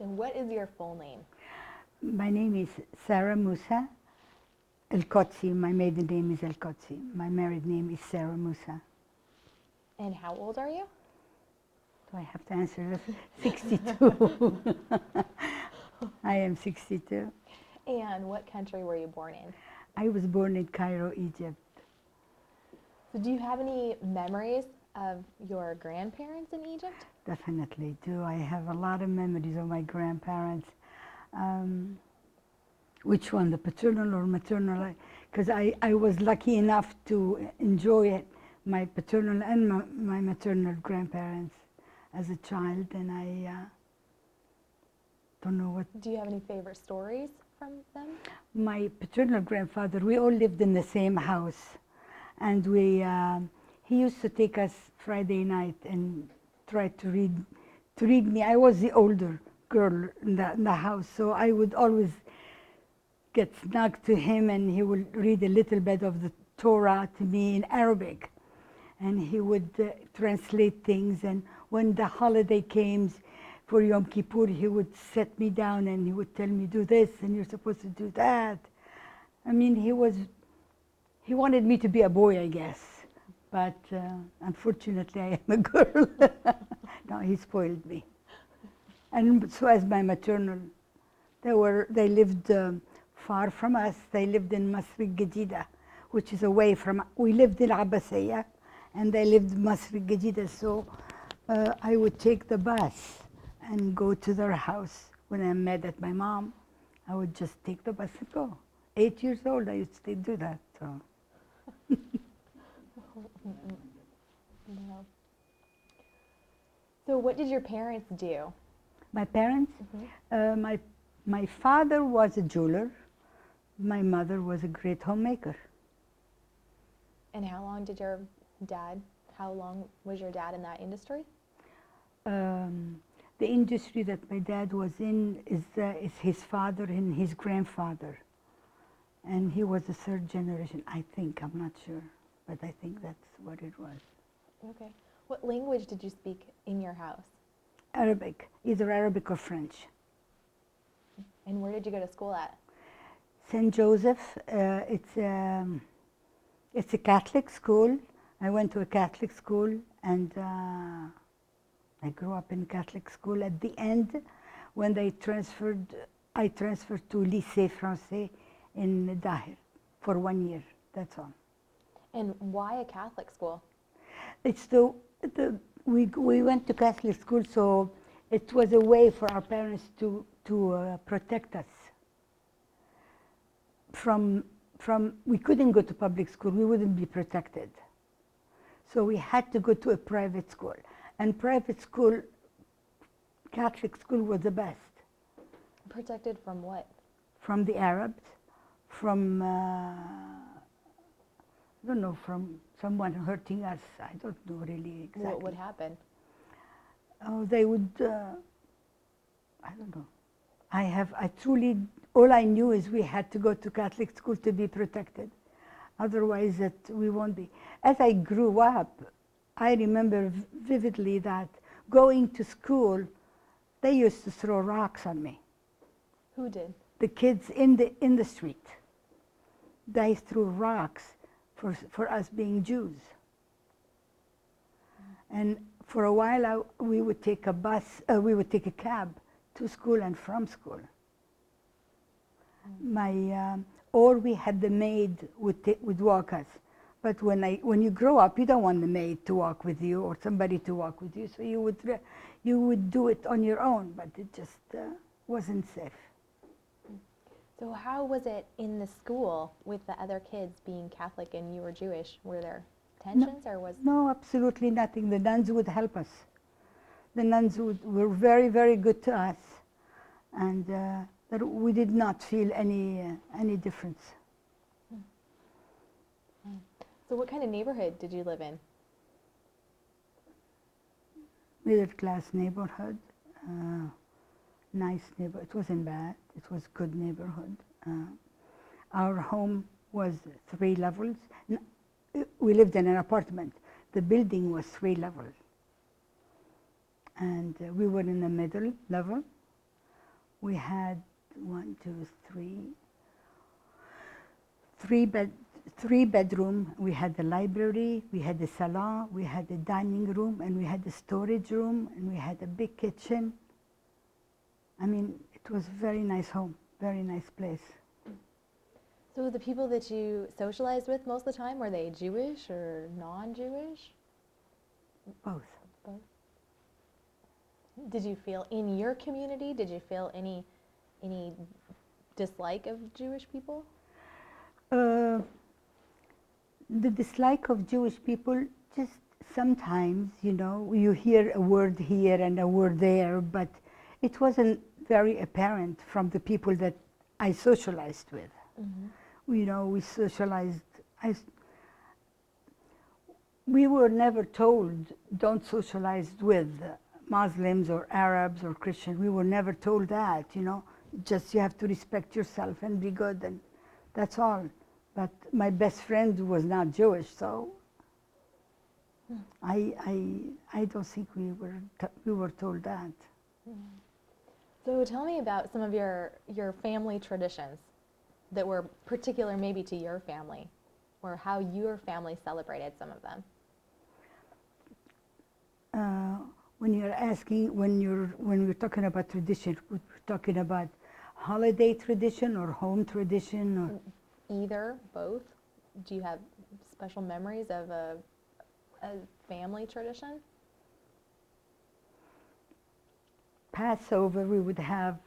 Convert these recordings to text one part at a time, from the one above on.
And what is your full name? My name is Sara Moussa. Kodsi, my maiden name is Kodsi. My married name is Sara Moussa. And how old are you? Do I have to answer this? 62. I am 62. And what country were you born in? I was born in Cairo, Egypt. So do you have any memories of your grandparents in Egypt? Definitely do. I have a lot of memories of my grandparents. Which one, the paternal or maternal? Because I was lucky enough to enjoy it, my paternal and my maternal grandparents as a child, and I don't know what. Do you have any favorite stories from them? My paternal grandfather, we all lived in the same house, and he used to take us Friday night and try to read me. I was the older girl in the house, so I would always get snug to him, and he would read a little bit of the Torah to me in Arabic, and he would translate things. And when the holiday came for Yom Kippur, he would set me down and he would tell me, do this and you're supposed to do that. I mean, he wanted me to be a boy, I guess, but unfortunately I am a girl. No, he spoiled me. And so as my maternal, they lived far from us. They lived in Masri Gadida, which is away from, we lived in Abbasiyah, and they lived in Masri Gadida. So I would take the bus and go to their house. When I'm mad at my mom, I would just take the bus and go. 8 years old, I used to do that. So. No. So what did your parents do? My parents? My father was a jeweler. My mother was a great homemaker. And how long was your dad in that industry? The industry that my dad was in is his father and his grandfather. And he was a third generation, I think. I'm not sure, but I think that's what it was. Okay. What language did you speak in your house? Arabic, either Arabic or French. And where did you go to school at? St. Joseph, it's a Catholic school. I went to a Catholic school, and I grew up in Catholic school. At the end, when I transferred to Lycée Français in Dahir for 1 year, that's all. And why a Catholic school? It's we went to Catholic school, so it was a way for our parents to protect us from we couldn't go to public school, we wouldn't be protected. So we had to go to a private school. And private school, Catholic school was the best. Protected from what? From the Arabs, from, I don't know, from someone hurting us. I don't know really exactly. What would happen? Oh, they would, I don't know. All I knew is we had to go to Catholic school to be protected. Otherwise, that we won't be. As I grew up, I remember vividly that going to school, they used to throw rocks on me. Who did? The kids in the street. They threw rocks for us being Jews. And for a while, we would take a cab to school and from school. Or we had the maid would walk us. But when you grow up, you don't want the maid to walk with you or somebody to walk with you. So you would do it on your own, but it just wasn't safe. So how was it in the school with the other kids being Catholic and you were Jewish? Were there tensions or was? No, absolutely nothing. The nuns would help us. The nuns were very, very good to us, and that we did not feel any difference. So what kind of neighborhood did you live in? Middle class neighborhood, nice neighborhood. It wasn't bad. It was good neighborhood. Our home was 3 levels. We lived in an apartment. The building was 3 levels. And we were in the middle level. We had one, two, three bedroom. We had the library, we had the salon, we had the dining room, and we had the storage room, and we had a big kitchen. I mean, it was a very nice home, very nice place. So the people that you socialized with most of the time, were they Jewish or non-Jewish? Both. Both. Did you feel in your community, did you feel any dislike of Jewish people? The dislike of Jewish people, just sometimes, you know, you hear a word here and a word there, but it wasn't very apparent from the people that I socialized with. Mm-hmm. You know, we socialized. We were never told, don't socialize with Muslims or Arabs or Christians. We were never told that, you know. Just you have to respect yourself and be good, and that's all. But my best friend was not Jewish, so I don't think we were told that. So tell me about some of your family traditions that were particular maybe to your family, or how your family celebrated some of them. When you're asking, when we're talking about tradition, we're talking about holiday tradition or home tradition, or Either, both. Do you have special memories of a family tradition? Passover, we would have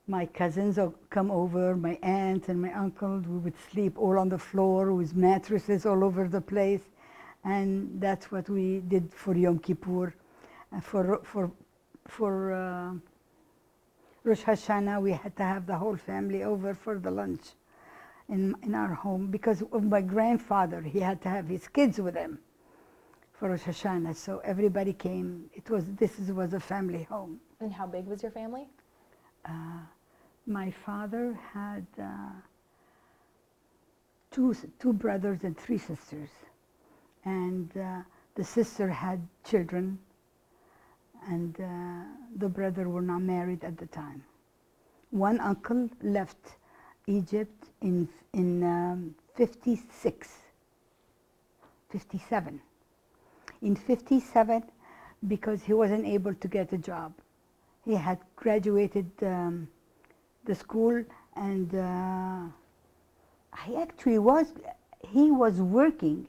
my cousins come over, my aunt and my uncle. We would sleep all on the floor with mattresses all over the place, and that's what we did for Yom Kippur. For Rosh Hashanah, we had to have the whole family over for the lunch in our home because of my grandfather. He had to have his kids with him for Rosh Hashanah, so everybody came. This was a family home. And how big was your family? My father had two brothers and three sisters, and the sister had children, and the brother were not married at the time. One uncle left Egypt in 57. In 57, because he wasn't able to get a job. He had graduated the school, and he was working,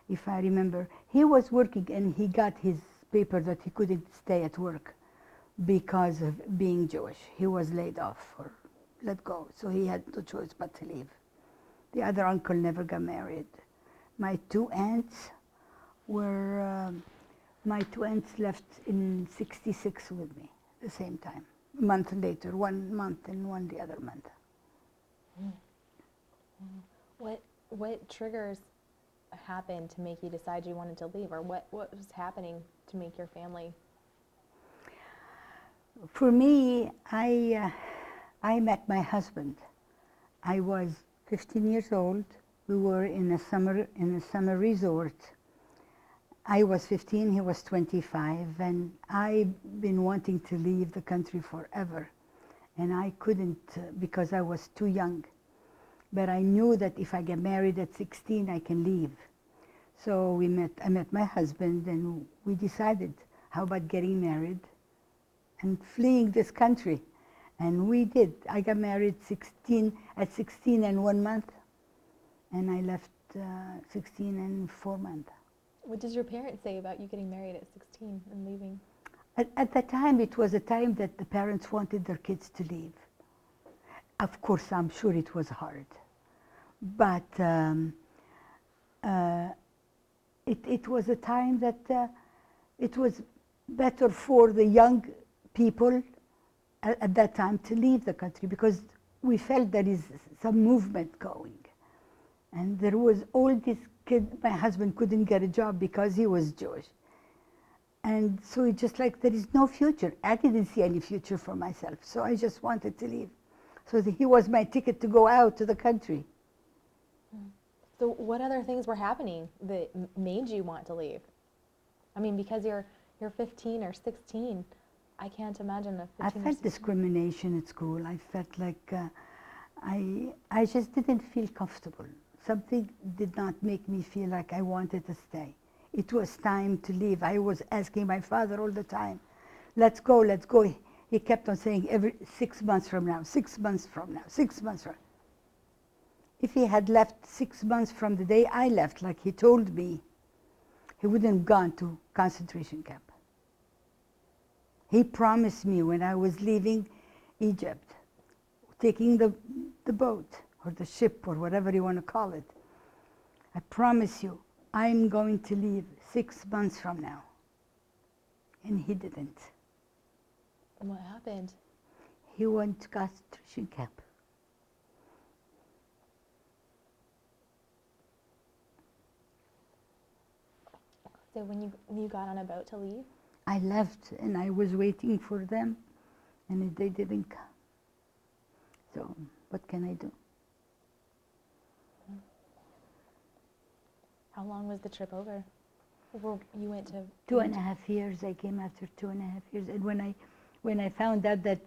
if I remember. He was working, and he got his paper that he couldn't stay at work because of being Jewish. He was laid off or let go, so he had no choice but to leave. The other uncle never got married. My two aunts left in 66 with me, the same time, a month later, 1 month and one the other month. What triggers happened to make you decide you wanted to leave, or what was happening to make your family? For me, I met my husband. I was 15 years old. We were in a summer resort. I was 15, he was 25, and I've been wanting to leave the country forever. And I couldn't because I was too young. But I knew that if I get married at 16, I can leave. So I met my husband, and we decided, how about getting married and fleeing this country? And we did. I got married at 16 and 1 month, and I left 16 and 4 months. What did your parents say about you getting married at 16 and leaving? At the time, it was a time that the parents wanted their kids to leave. Of course, I'm sure it was hard. But it was a time that it was better for the young people at that time to leave the country, because we felt there is some movement going. And there was all these kids. My husband couldn't get a job because he was Jewish. And so it's just like, there is no future. I didn't see any future for myself, so I just wanted to leave. So he was my ticket to go out to the country. So what other things were happening that made you want to leave? I mean, because you're 15 or 16, I can't imagine a 15 I or felt 16. discrimination at school. I felt like I just didn't feel comfortable. Something did not make me feel like I wanted to stay. It was time to leave. I was asking my father all the time, let's go, let's go. He kept on saying every 6 months from now, 6 months from now, 6 months from. If he had left 6 months from the day I left, like he told me, he wouldn't have gone to concentration camp. He promised me when I was leaving Egypt, taking the boat or the ship or whatever you want to call it, I promise you, I'm going to leave 6 months from now. And he didn't. And what happened? He went to concentration camp. So when you got on a boat to leave, I left and I was waiting for them and they didn't come. So what can I do? how long was the trip over? Well, you went to 2.5 years. I came after 2.5 years. And when I found out that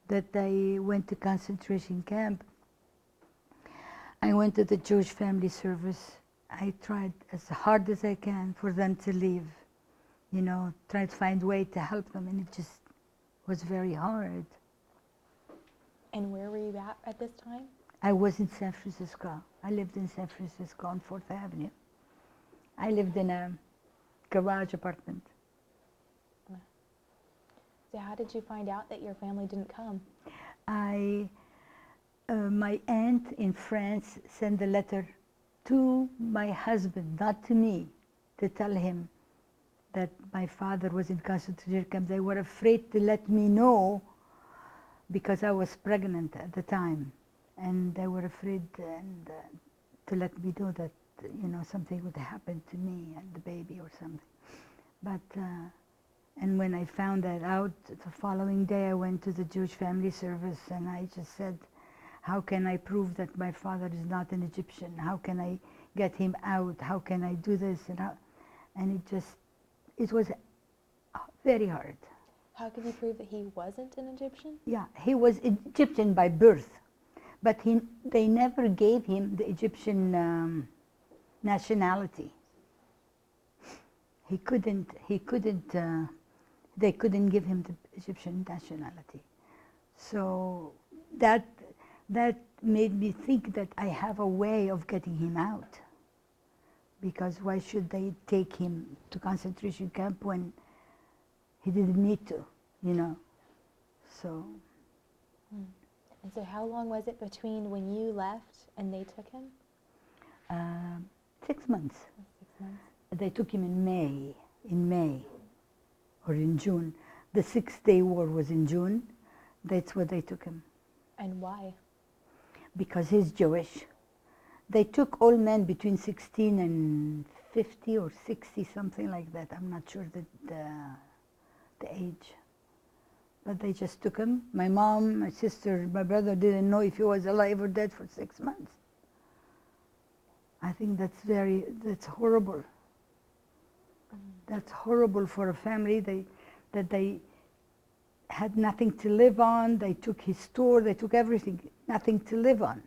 that I went to concentration camp, I went to the Jewish Family Service. I tried as hard as I can for them to leave, you know, try to find a way to help them, and it just was very hard. And where were you at this time? I was in San Francisco. I lived in San Francisco on 4th Avenue. I lived in a garage apartment. So how did you find out that your family didn't come? My aunt in France sent a letter to my husband, not to me, to tell him that my father was in concentration camp. They were afraid to let me know because I was pregnant at the time, and they were afraid to let me know that, you know, something would happen to me and the baby or something. But and when I found that out, the following day I went to the Jewish Family Service and I just said, how can I prove that my father is not an Egyptian? How can I get him out? How can I do this? And it was very hard. How could you prove that he wasn't an Egyptian? Yeah, he was Egyptian by birth, but they never gave him the Egyptian nationality. They couldn't give him the Egyptian nationality. So that made me think that I have a way of getting him out. Because why should they take him to concentration camp when he didn't need to, you know? So. And so how long was it between when you left and they took him? 6 months. 6 months. They took him in May or in June. The 6-day war was in June. That's where they took him. And why? Because he's Jewish. They took all men between 16 and 50 or 60, something like that. I'm not sure the age. But they just took him. My mom, my sister, my brother didn't know if he was alive or dead for 6 months. I think that's horrible. That's horrible for a family. That they had nothing to live on. They took his store. They took everything. Nothing to live on.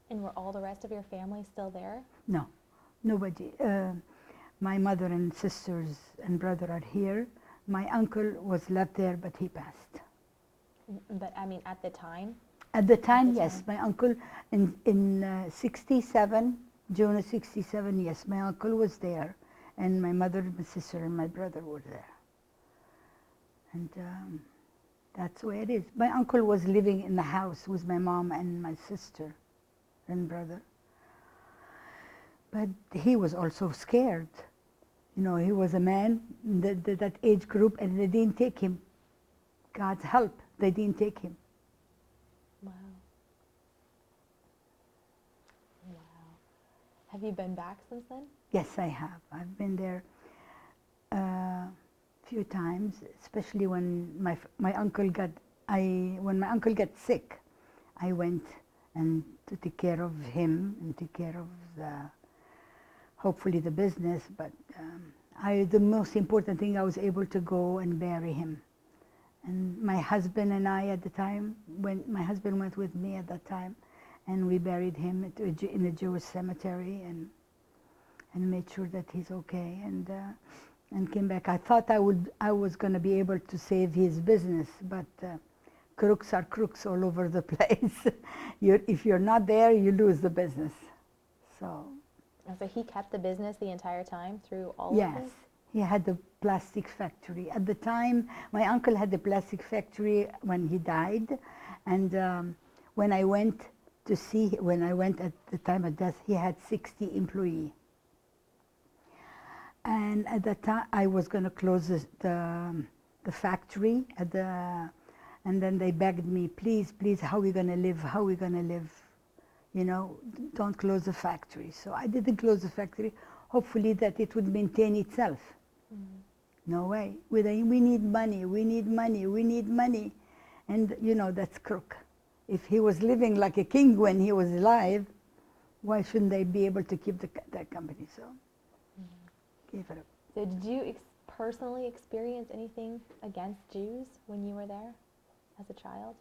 And were all the rest of your family still there? No, nobody. My mother and sisters and brother are here. My uncle was left there, but he passed. But I mean, at the time? At the time, yes. My uncle in 67, June of 67, yes, my uncle was there. And my mother, my sister, and my brother were there. And that's the way it is. My uncle was living in the house with my mom and my sister and brother. But he was also scared. You know, he was a man in that age group, and they didn't take him. God's help, they didn't take him. Wow. Wow. Have you been back since then? Yes, I have. I've been there a few times, especially when my uncle got sick. I went and to take care of him and take care of hopefully the business, but the most important thing, I was able to go and bury him. And my husband and I at the time, when my husband went with me at that time, and we buried him in a Jewish cemetery, and made sure that he's okay, and came back. I thought I was going to be able to save his business, but crooks are crooks all over the place. If you're not there, you lose the business. So. And so he kept the business the entire time through all of Yes, this? he had the plastic factory. At the time, my uncle had the plastic factory when he died, and when I went at the time of death, he had 60 employees. And at that time, I was going to close the factory and then they begged me, please, how are we going to live? How are we going to live? You know, don't close the factory. So I didn't close the factory, hopefully that it would maintain itself. No way. We need money, we need money, we need money. And, you know, that's crook. If he was living like a king when he was alive, why shouldn't they be able to keep that company? So, gave it up. So did you personally experience anything against Jews when you were there as a child?